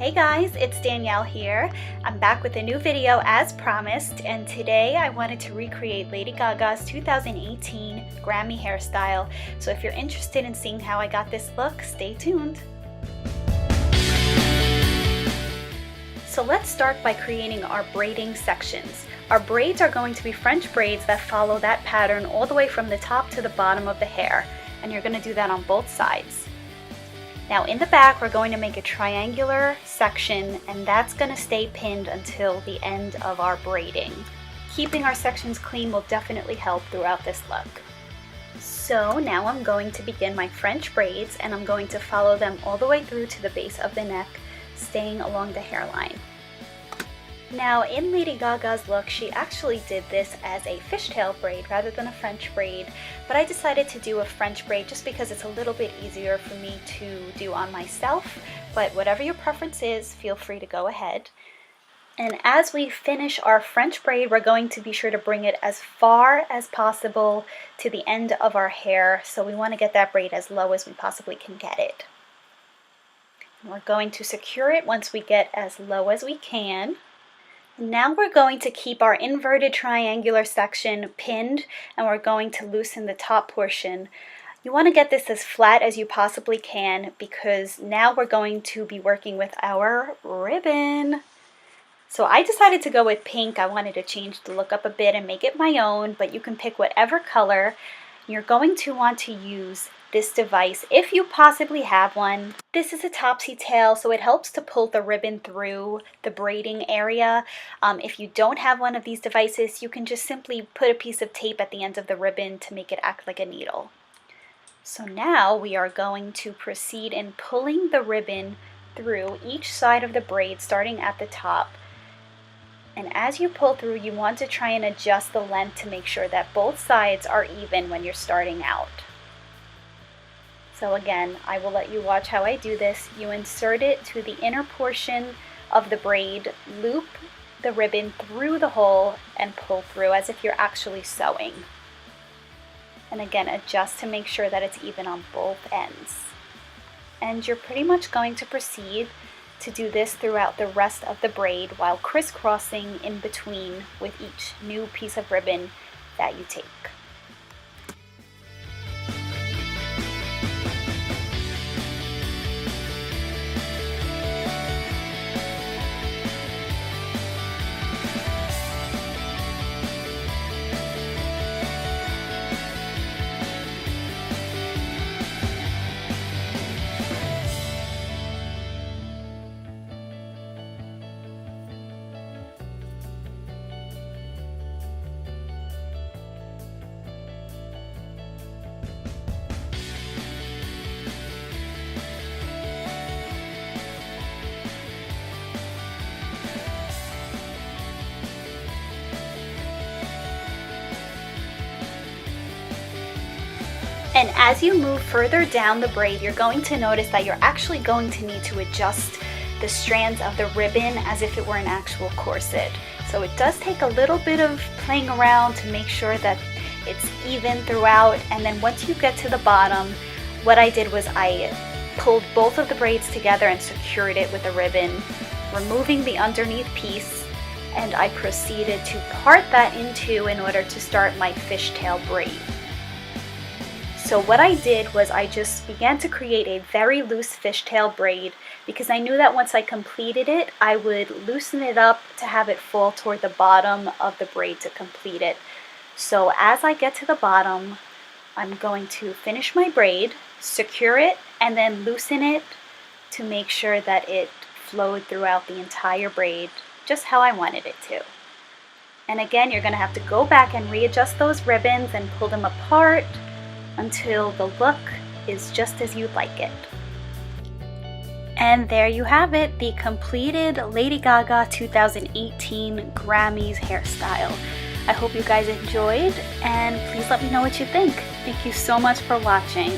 Hey guys, it's Danielle here. I'm back with a new video as promised, and today I wanted to recreate Lady Gaga's 2018 Grammy hairstyle. So if you're interested in seeing how I got this look, stay tuned. So let's start by creating our braiding sections. Our braids are going to be French braids that follow that pattern all the way from the top to the bottom of the hair, and you're going to do that on both sides. Now in the back, we're going to make a triangular section, and that's going to stay pinned until the end of our braiding. Keeping our sections clean will definitely help throughout this look. So now I'm going to begin my French braids, and I'm going to follow them all the way through to the base of the neck, staying along the hairline. Now in Lady Gaga's look, she actually did this as a fishtail braid rather than a French braid, but I decided to do a French braid just because it's a little bit easier for me to do on myself, but whatever your preference is, feel free to go ahead. And as we finish our French braid, we're going to be sure to bring it as far as possible to the end of our hair, so we want to get that braid as low as we possibly can get it. And we're going to secure it once we get as low as we can. Now we're going to keep our inverted triangular section pinned, and we're going to loosen the top portion. You want to get this as flat as you possibly can because now we're going to be working with our ribbon. So I decided to go with pink. I wanted to change the look up a bit and make it my own, but you can pick whatever color. You're going to want to use this device if you possibly have one. This is a topsy tail, so it helps to pull the ribbon through the braiding area. If you don't have one of these devices, you can just simply put a piece of tape at the end of the ribbon to make it act like a needle. So now we are going to proceed in pulling the ribbon through each side of the braid, starting at the top. And as you pull through, you want to try and adjust the length to make sure that both sides are even when you're starting out. So again, I will let you watch how I do this. You insert it to the inner portion of the braid, loop the ribbon through the hole, and pull through as if you're actually sewing. And again, adjust to make sure that it's even on both ends. And you're pretty much going to proceed to do this throughout the rest of the braid while crisscrossing in between with each new piece of ribbon that you take. And as you move further down the braid, you're going to notice that you're actually going to need to adjust the strands of the ribbon as if it were an actual corset. So it does take a little bit of playing around to make sure that it's even throughout. And then once you get to the bottom, what I did was I pulled both of the braids together and secured it with a ribbon, removing the underneath piece, and I proceeded to part that in two in order to start my fishtail braid. So what I did was I just began to create a very loose fishtail braid because I knew that once I completed it, I would loosen it up to have it fall toward the bottom of the braid to complete it. So as I get to the bottom, I'm going to finish my braid, secure it, and then loosen it to make sure that it flowed throughout the entire braid just how I wanted it to. And again, you're going to have to go back and readjust those ribbons and pull them apart until the look is just as you'd like it. And there you have it, the completed Lady Gaga 2018 Grammys hairstyle. I hope you guys enjoyed, and please let me know what you think. Thank you so much for watching.